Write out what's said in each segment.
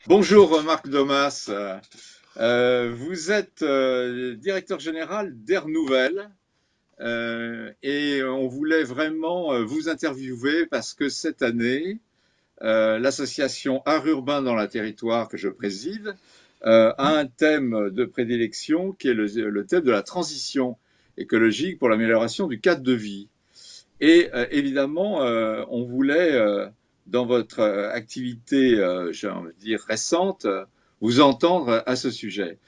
Bonjour Marc Domas. Vous êtes directeur général d'Air Nouvelle et on voulait vraiment vous interviewer parce que cette année, l'association Art Urbain dans la Territoire que je préside a un thème de prédilection qui est le thème de la transition écologique pour l'amélioration du cadre de vie. Et évidemment, on voulait, dans votre activité, j'ai envie de dire, récente, vous entendre à ce sujet.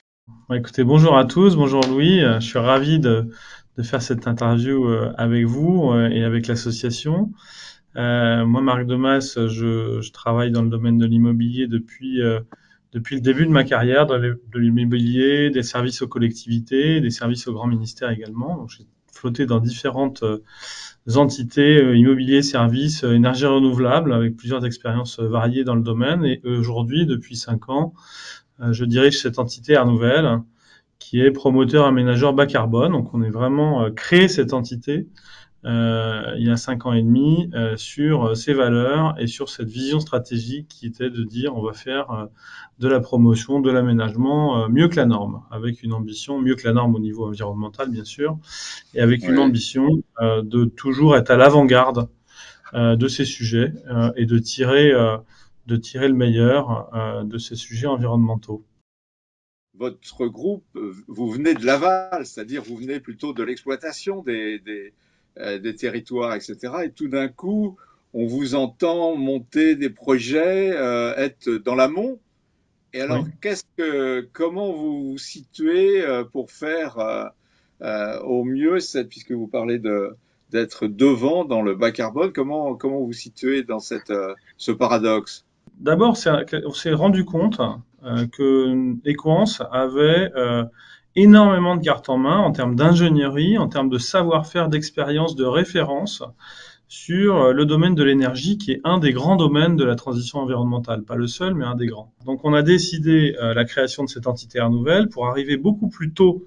Écoutez, bonjour à tous, bonjour Louis. Je suis ravi de faire cette interview avec vous et avec l'association. Moi, Marc Domas, je travaille dans le domaine de l'immobilier depuis le début de ma carrière, de l'immobilier, des services aux collectivités, des services aux grands ministères également. Donc, j'ai flotté dans différentes entités, immobilier, services, énergie renouvelable, avec plusieurs expériences variées dans le domaine. Et aujourd'hui, depuis 5 ans, je dirige cette entité Air Nouvelle, qui est promoteur aménageur bas carbone. Donc on est vraiment créé cette entité il y a 5 ans et demi sur ces valeurs et sur cette vision stratégique qui était de dire on va faire de la promotion, de l'aménagement mieux que la norme, avec une ambition mieux que la norme au niveau environnemental bien sûr, et avec une Oui, ambition de toujours être à l'avant-garde de ces sujets et de tirer le meilleur de ces sujets environnementaux. votre groupe, vous venez de l'aval, c'est-à-dire vous venez plutôt de l'exploitation des territoires, etc. Et tout d'un coup, on vous entend monter des projets, être dans l'amont. Et Oui. alors, comment vous vous situez pour faire au mieux, puisque vous parlez d'être devant dans le bas carbone, comment vous vous situez dans ce paradoxe? D'abord, on s'est rendu compte que Equance avait énormément de cartes en main en termes d'ingénierie, en termes de savoir-faire, d'expérience, de référence sur le domaine de l'énergie, qui est un des grands domaines de la transition environnementale. Pas le seul, mais un des grands. Donc on a décidé la création de cette entité Air Nouvelle pour arriver beaucoup plus tôt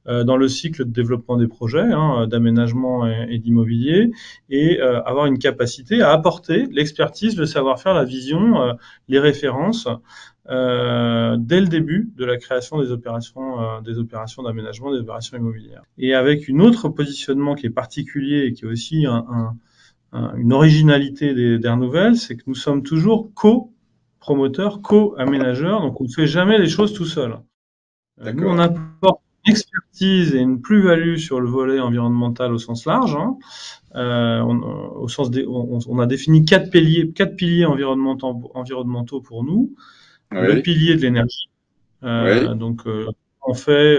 dans le cycle de développement des projets, d'aménagement et d'immobilier, et avoir une capacité à apporter l'expertise, le savoir-faire, la vision, les références dès le début de la création des opérations d'aménagement, des opérations immobilières. Et avec une autre positionnement qui est particulier et qui est aussi une originalité d'Air Nouvelle, c'est que nous sommes toujours co-promoteurs, co-aménageurs, donc on ne fait jamais les choses tout seul. Nous, on D'accord. apporte une expertise et une plus-value sur le volet environnemental au sens large. On a défini quatre piliers environnementaux pour nous. Le Oui, pilier de l'énergie. oui, On fait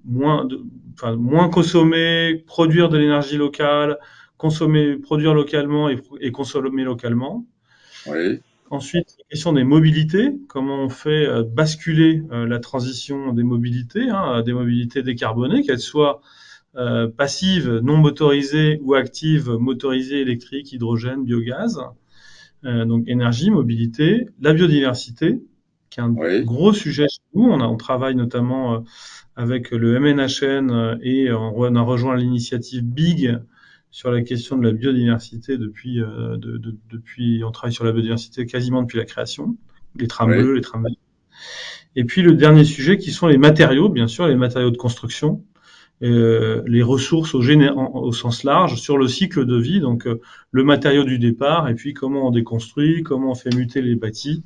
moins, moins consommer, produire de l'énergie locale, produire localement et consommer localement. oui, Ensuite, la question des mobilités, comment on fait basculer la transition des mobilités décarbonées, qu'elles soient passives, non motorisées ou actives, motorisées, électriques, hydrogène, biogaz. Donc énergie, mobilité, la biodiversité, qui est un oui, gros sujet chez nous. On travaille notamment avec le MNHN et on a rejoint l'initiative BIG sur la question de la biodiversité depuis, on travaille sur la biodiversité quasiment depuis la création, les trams oui. bleus, les trams verts. Et puis le dernier sujet qui sont les matériaux, bien sûr, les matériaux de construction, les ressources au sens large sur le cycle de vie, donc le matériau du départ et puis comment on déconstruit, comment on fait muter les bâtis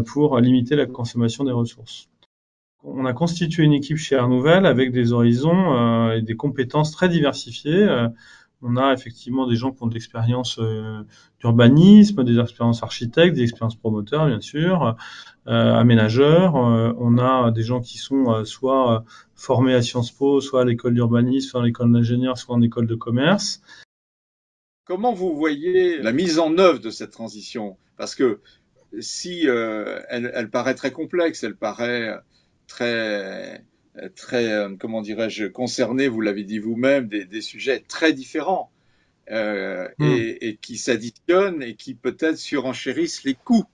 pour limiter la consommation des ressources. On a constitué une équipe chez Air Nouvelle avec des horizons et des compétences très diversifiées. On a effectivement des gens qui ont de l'expérience d'urbanisme, des expériences architectes, des expériences promoteurs, bien sûr, aménageurs. On a des gens qui sont soit formés à Sciences Po, soit à l'école d'urbanisme, soit à l'école d'ingénieur, soit en école de commerce. Comment vous voyez la mise en œuvre de cette transition? Parce que si elle paraît très complexe, elle paraît très, très, comment dirais-je, concernée, vous l'avez dit vous-même, des sujets très différents Hmm. et qui s'additionnent et qui peut-être surenchérissent les coûts.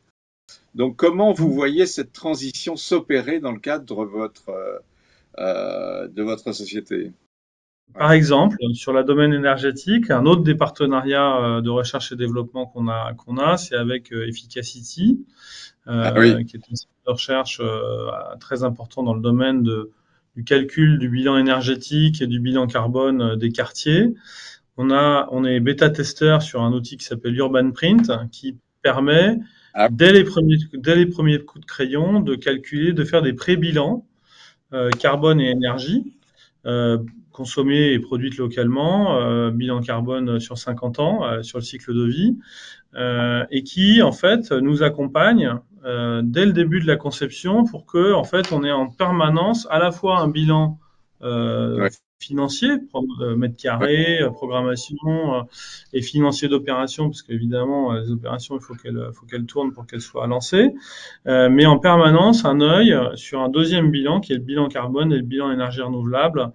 Donc, comment vous voyez cette transition s'opérer dans le cadre de votre société? Par Ouais. exemple, sur le domaine énergétique, un autre des partenariats de recherche et développement qu'on a, c'est avec Efficacity, Ah oui, qui est un centre de recherche très important dans le domaine du calcul du bilan énergétique et du bilan carbone des quartiers. On est bêta-testeur sur un outil qui s'appelle Urban Print, qui permet, ah, dès les premiers coups de crayon, de calculer, de faire des pré-bilans carbone et énergie euh, consommée et produite localement, bilan carbone sur 50 ans, sur le cycle de vie, et qui en fait nous accompagne dès le début de la conception pour que en fait on ait en permanence à la fois un bilan euh, ouais, financier, mètre ouais. carré, programmation et financier d'opération, parce qu'évidemment les opérations il faut qu'elles tournent pour qu'elles soient lancées, mais en permanence un œil sur un deuxième bilan qui est le bilan carbone et le bilan énergie renouvelable,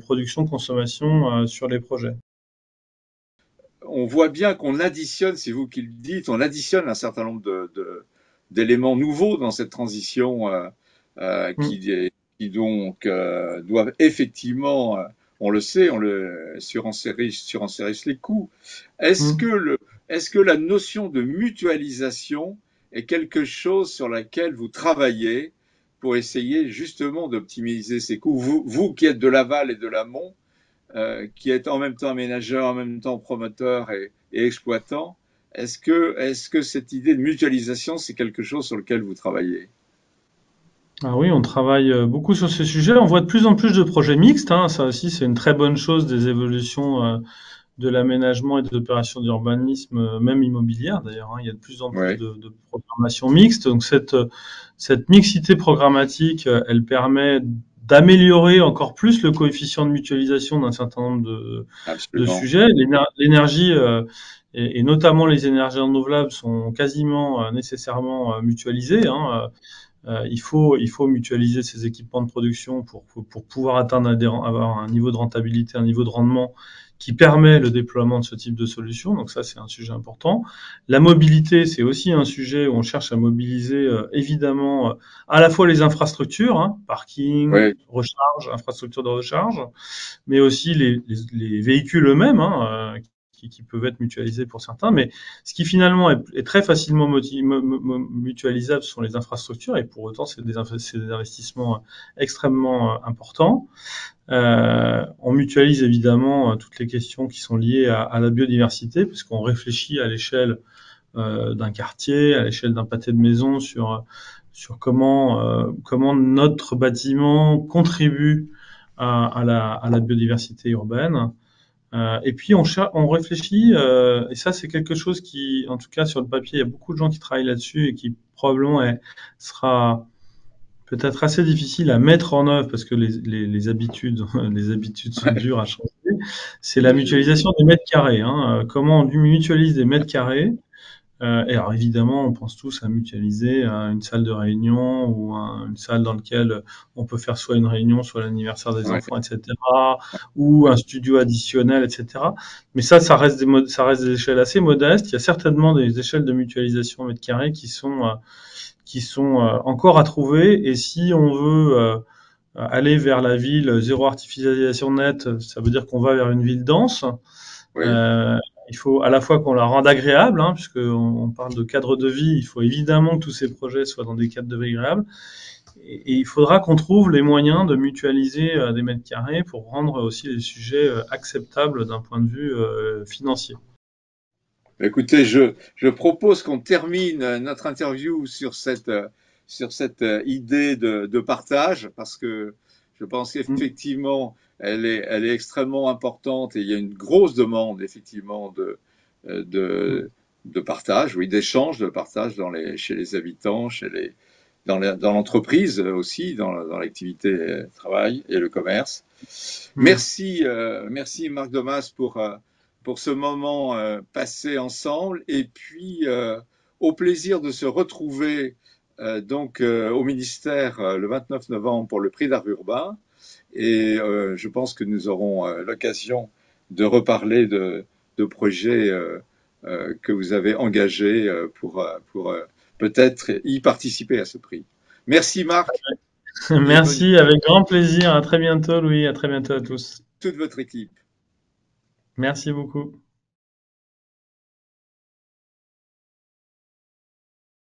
production, consommation sur les projets. On voit bien qu'on additionne, c'est vous qui le dites, on additionne un certain nombre d'éléments nouveaux dans cette transition euh, Mm. qui, qui donc doivent effectivement, on le sait, on le surencérisse les coûts. Est-ce que Mm. le, est-ce que la notion de mutualisation est quelque chose sur laquelle vous travaillez pour essayer justement d'optimiser ces coûts? Vous qui êtes de l'aval et de l'amont, qui est en même temps aménageur, en même temps promoteur et exploitant. Est-ce que cette idée de mutualisation, c'est quelque chose sur lequel vous travaillez? Ah oui, on travaille beaucoup sur ce sujet. On voit de plus en plus de projets mixtes, hein. Ça aussi, c'est une très bonne chose des évolutions de l'aménagement et des opérations d'urbanisme, même immobilière d'ailleurs, hein. Il y a de plus en plus Oui, de programmation mixte. Donc cette mixité programmatique, elle permet d'améliorer encore plus le coefficient de mutualisation d'un certain nombre de absolument. sujets. L'énergie et notamment les énergies renouvelables sont quasiment nécessairement mutualisées, hein. Il faut mutualiser ces équipements de production pour pouvoir atteindre avoir un niveau de rentabilité, un niveau de rendement qui permet le déploiement de ce type de solution. Donc ça, c'est un sujet important. La mobilité, c'est aussi un sujet où on cherche à mobiliser évidemment à la fois les infrastructures, hein, parking, Oui, recharge, infrastructures de recharge, mais aussi les véhicules eux-mêmes, hein, qui peuvent être mutualisés pour certains. Mais ce qui finalement est très facilement mutualisable, ce sont les infrastructures, et pour autant, c'est des investissements extrêmement importants. On mutualise évidemment toutes les questions qui sont liées à la biodiversité, puisqu'on réfléchit à l'échelle d'un quartier, à l'échelle d'un pâté de maison, sur comment notre bâtiment contribue à la biodiversité urbaine. Et puis on réfléchit, et ça c'est quelque chose qui, en tout cas sur le papier, il y a beaucoup de gens qui travaillent là-dessus et qui probablement sera peut-être assez difficile à mettre en œuvre parce que les habitudes, les habitudes sont dures à changer. C'est la j'imagine. mutualisation des mètres carrés, hein. Comment on mutualise des mètres carrés, et alors évidemment, on pense tous à mutualiser une salle de réunion ou une salle dans laquelle on peut faire soit une réunion, soit l'anniversaire des Ouais, enfants, etc., ou un studio additionnel, etc. Mais ça reste ça reste des échelles assez modestes. Il y a certainement des échelles de mutualisation au mètre carré qui sont encore à trouver. Et si on veut aller vers la ville zéro artificialisation nette, ça veut dire qu'on va vers une ville dense. oui. Euh, il faut à la fois qu'on la rende agréable, hein, puisqu'on parle de cadre de vie, il faut évidemment que tous ces projets soient dans des cadres de vie agréables. Et il faudra qu'on trouve les moyens de mutualiser des mètres carrés pour rendre aussi les sujets acceptables d'un point de vue financier. Écoutez, je propose qu'on termine notre interview sur cette idée de partage, parce que je pense Mm. qu'effectivement, elle est extrêmement importante et il y a une grosse demande, effectivement, euh, Mm. de, de partage, oui, d'échange, de partage chez les habitants, dans l'entreprise aussi, dans l'activité travail et le commerce. Mm. Merci Marc Domas pour ce moment passé ensemble et puis au plaisir de se retrouver au ministère le 29 novembre pour le prix d'art urbain et je pense que nous aurons l'occasion de reparler de projets que vous avez engagés pour peut-être y participer à ce prix. Merci Marc et bonne Merci, avec grand plaisir. À très bientôt, Louis. À très bientôt à tous. toute votre équipe. Merci beaucoup.